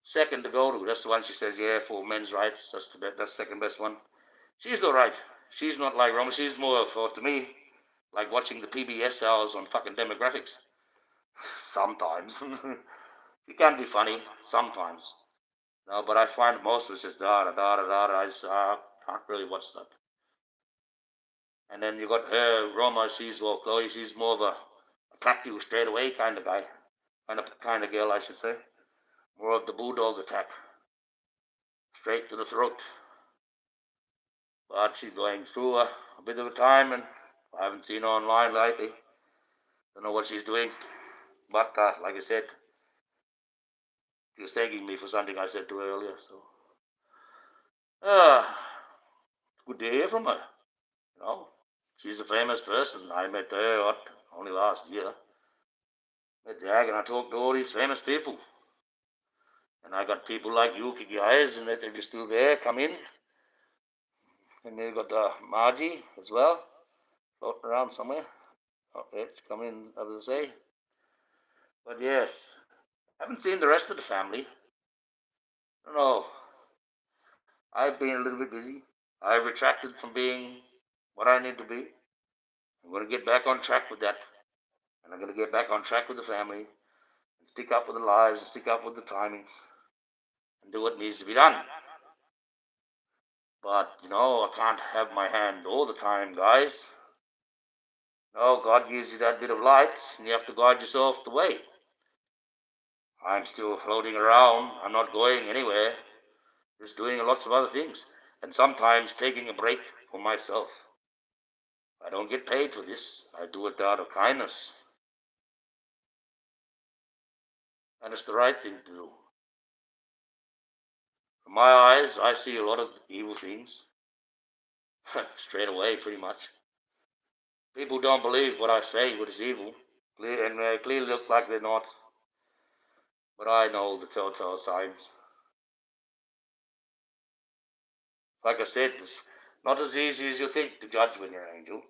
second to go to. That's the one she says, yeah, for men's rights. That's the second best one. She's all right. She's not like Roma. She's more for, to me, like watching the PBS hours on fucking demographics. Sometimes. It can be funny. Sometimes. No, but I find most of it's just da da da da da. I can't really watch that. And then you got her, Roma. Chloe. She's more of a attack you straight away kind of guy, kind of girl, I should say. More of the bulldog attack, straight to the throat. But she's going through a bit of a time, and I haven't seen her online lately. Don't know what she's doing. But like I said, she was thanking me for something I said to her earlier. So, good to hear from her. She's a famous person. I met her only last year. Met Jack, and I talked to all these famous people. And I got people like you, guys, and if you're still there, come in. And then got Margie as well, floating around somewhere. Oh, yeah, come in, as I say. But yes, haven't seen the rest of the family. I don't know. I've been a little bit busy. I've retracted from being what I need to be. I'm going to get back on track with that. And I'm going to get back on track with the family. And stick up with the lives and stick up with the timings. And do what needs to be done. But, I can't have my hand all the time, guys. No, God gives you that bit of light, and you have to guide yourself the way. I'm still floating around. I'm not going anywhere. Just doing lots of other things. And sometimes taking a break for myself. I don't get paid for this. I do it out of kindness. And it's the right thing to do. From my eyes, I see a lot of evil things. Straight away, pretty much. People don't believe what I say, what is evil, and they clearly look like they're not. But I know the telltale signs. Like I said, it's not as easy as you think to judge when you're an angel.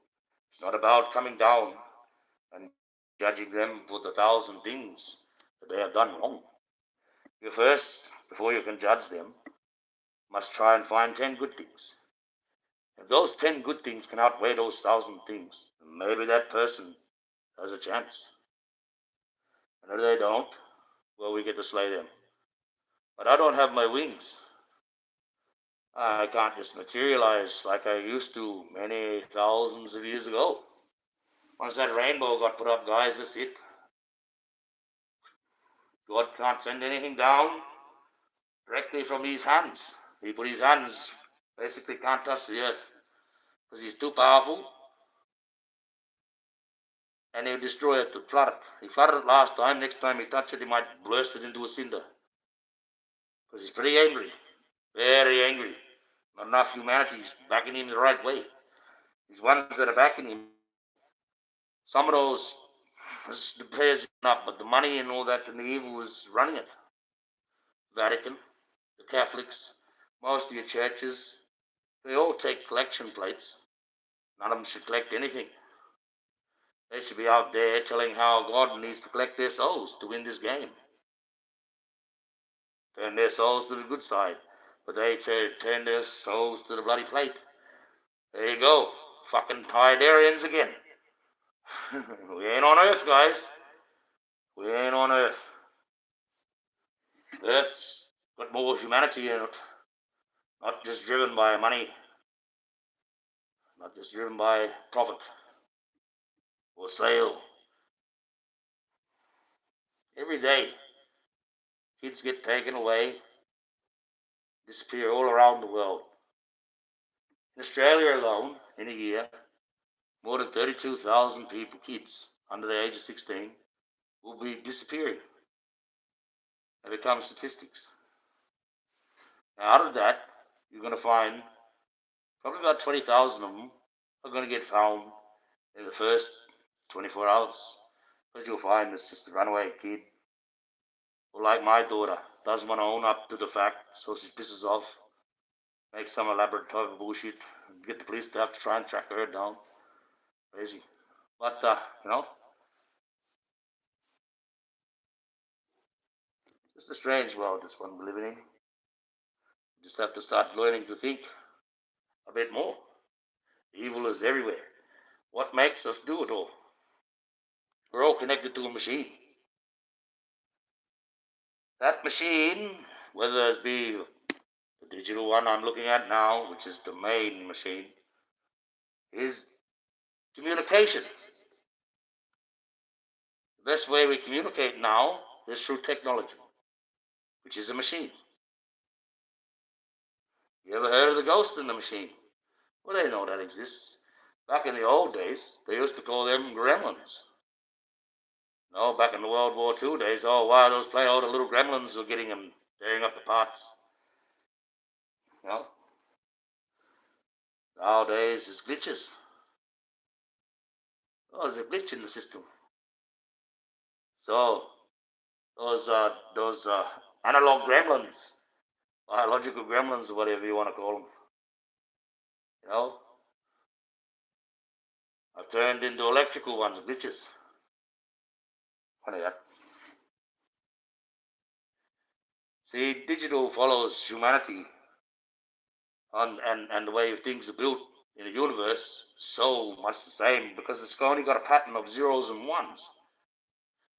It's not about coming down and judging them for the 1,000 things that they have done wrong. You first, before you can judge them, must try and find 10 good things. If those 10 good things can outweigh those 1,000 things, then maybe that person has a chance. And if they don't, well, we get to slay them. But I don't have my wings. I can't just materialize like I used to many thousands of years ago. Once that rainbow got put up, guys, that's it. God can't send anything down directly from his hands. He put his hands, basically can't touch the earth because he's too powerful, and he'll destroy it to flood it. He flooded it last time. Next time he touches it, he might burst it into a cinder because he's pretty angry, very angry. Not enough humanity is backing him the right way. These ones that are backing him, some of those, the prayers up, but the money and all that and the evil is running it. Vatican, the Catholics, most of your churches, they all take collection plates. None of them should collect anything. They should be out there telling how God needs to collect their souls to win this game. Turn their souls to the good side. But they turn their souls to the bloody plate. There you go. Fucking Tidarians again. We ain't on Earth, guys. We ain't on Earth. Earth's got more humanity in it. Not just driven by money. Not just driven by profit or sale. Every day, kids get taken away, disappear all around the world. In Australia alone, in a year, more than 32,000 people, kids under the age of 16, will be disappearing. They become statistics. Now, out of that, you're going to find probably about 20,000 of them are going to get found in the first 24 hours. But you'll find it's just a runaway kid. Or like my daughter, doesn't want to own up to the fact, so she pisses off, makes some elaborate type of bullshit, and get the police to have to try and track her down. Crazy. But, it's a strange world, this one we're living in. You just have to start learning to think a bit more. Evil is everywhere. What makes us do it all? We're all connected to a machine. That machine, whether it be the digital one I'm looking at now, which is the main machine, is communication. The best way we communicate now is through technology, which is a machine. You ever heard of the ghost in the machine? Well, they know that exists. Back in the old days, they used to call them gremlins. No, back in the World War II days, oh, wow, those all the little gremlins were getting them, tearing up the parts. Nowadays, it's glitches. Oh, there's a glitch in the system. So, those analog gremlins, biological gremlins, or whatever you want to call them, I've turned into electrical ones, glitches. Funny that. See, digital follows humanity and the way things are built in the universe so much the same because it's only got a pattern of zeros and ones.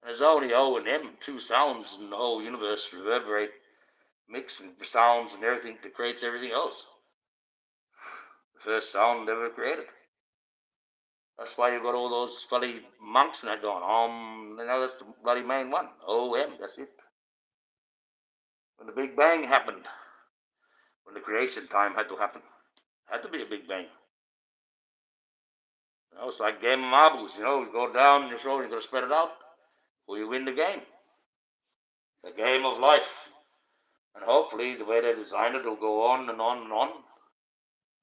And there's only O and M, two sounds in the whole universe reverberate, mix and sounds and everything that creates everything else. The first sound ever created. That's why you've got all those bloody monks and that going, that's the bloody main one. O-M, that's it. When the Big Bang happened, when the creation time had to happen, had to be a Big Bang. It's like game of marbles, you go down and you throw, you've got to spread it out, or you win the game. The game of life. And hopefully, the way they designed it will go on and on and on,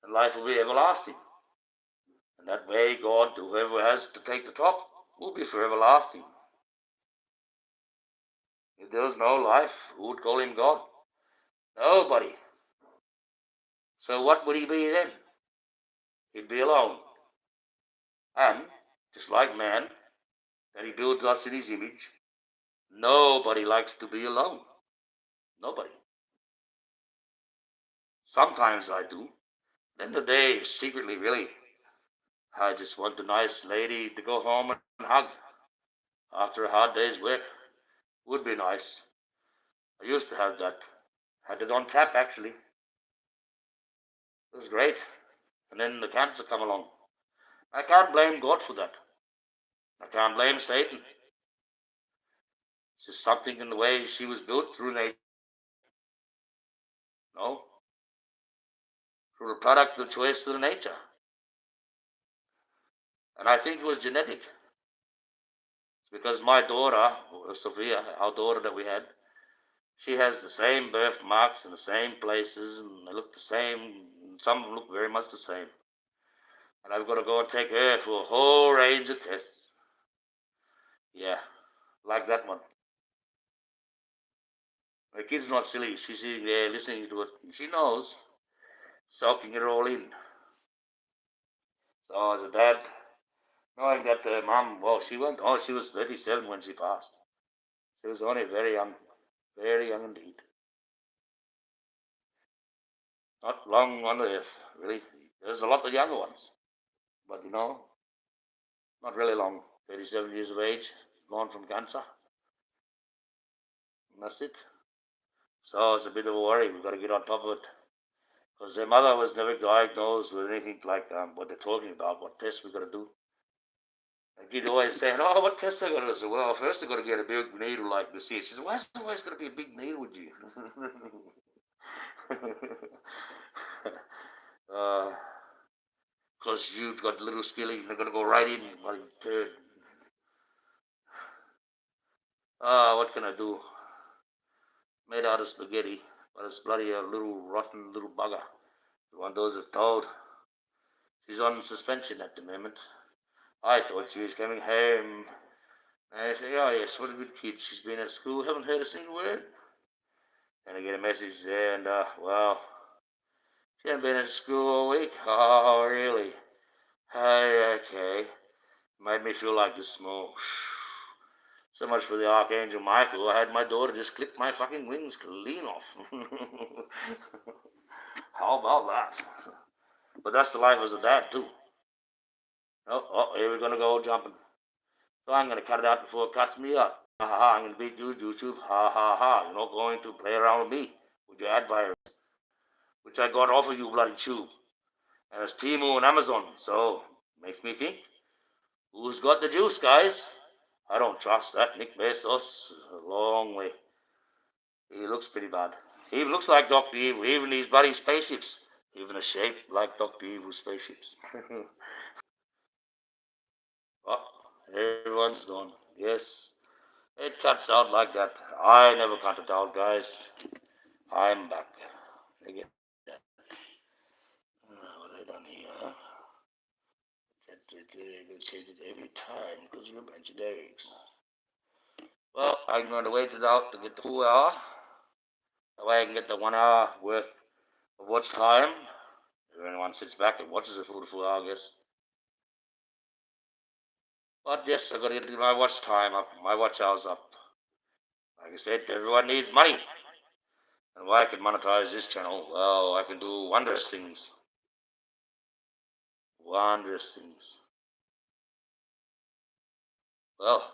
and life will be everlasting. And that way, God, whoever has to take the top, will be forever lasting. If there was no life, who would call him God? Nobody. So what would he be then? He'd be alone. And, just like man, that he builds us in his image, nobody likes to be alone. Nobody. Sometimes I do. Then the day, secretly, really, I just want a nice lady to go home and hug after a hard day's work. Would be nice. I used to have that. Had it on tap, actually. It was great. And then the cancer come along. I can't blame God for that. I can't blame Satan. It's just something in the way she was built through nature. No? Through the product of choice of the nature. And I think it was genetic. It's because my daughter, Sophia, our daughter that we had, she has the same birthmarks in the same places, and they look the same. Some of them look very much the same. And I've got to go and take her for a whole range of tests. Yeah, like that one. My kid's not silly. She's sitting there listening to it. She knows, soaking it all in. So as a dad, knowing that mom, well, she was 37 when she passed. She was only very young indeed. Not long on the earth, really. There's a lot of younger ones, but not really long. 37 years of age, gone from cancer. And that's it. So it's a bit of a worry. We've got to get on top of it. Because their mother was never diagnosed with anything like what they're talking about, what tests we've got to do. And kid always saying, oh, what tests I got to do? I said, well, first I got to get a big needle like this here. She said, why is there always got to be a big needle with you? Because you've got little skilly, they're going to go right in, bloody turd. What can I do? Made out of spaghetti, but it's bloody a little rotten little bugger. One of those is told. She's on suspension at the moment. I thought she was coming home. And I say, oh yes, what a good kid. She's been at school, haven't heard a single word. And I get a message there, and well, she hasn't been at school all week. Oh, really? Hey, okay. Made me feel like this small. So much for the Archangel Michael. I had my daughter just clip my fucking wings clean off. How about that? But that's the life as a dad, too. Oh, here we're going to go jumping. So I'm going to cut it out before it cuts me up. Ha ha ha, I'm going to beat you, YouTube. Ha ha ha. You're not going to play around with me with your ad virus, which I got off of you, bloody tube. And it's Temu and Amazon. So, makes me think, who's got the juice, guys? I don't trust that Nick Bezos a long way. He looks pretty bad. He looks like Dr. Evil, even these bloody spaceships. Even a shape like Dr. Evil's spaceships. Oh, everyone's gone. Yes. It cuts out like that. I never cut it out, guys. I'm back. Again. What have I done here? Change it every time because you're a bunch of eggs. Well, I'm going to wait it out to get the full hour. That way I can get the 1 hour worth of watch time. If anyone sits back and watches it for the full hour, I guess. But yes, I've got to get my watch time up, my watch hours up. Like I said, everyone needs money. And why I can monetize this channel? Well, I can do wondrous things. Wondrous things. Well,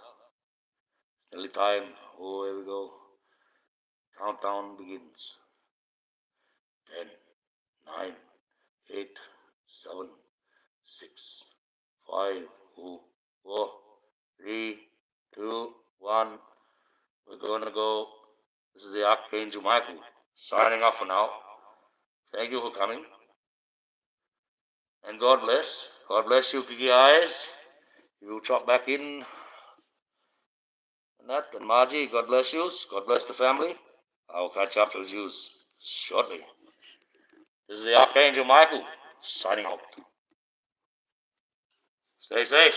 nearly time. Oh, here we go. Countdown begins. 10, 9, 8, 7, 6, 5, 4, 3, 2, 1. We're going to go. This is the Archangel Michael signing off for now. Thank you for coming. And God bless. God bless you, Kiki Eyes. You will chop back in. And that. And Margie, God bless you. God bless the family. I'll catch up with you shortly. This is the Archangel Michael signing out. Stay safe.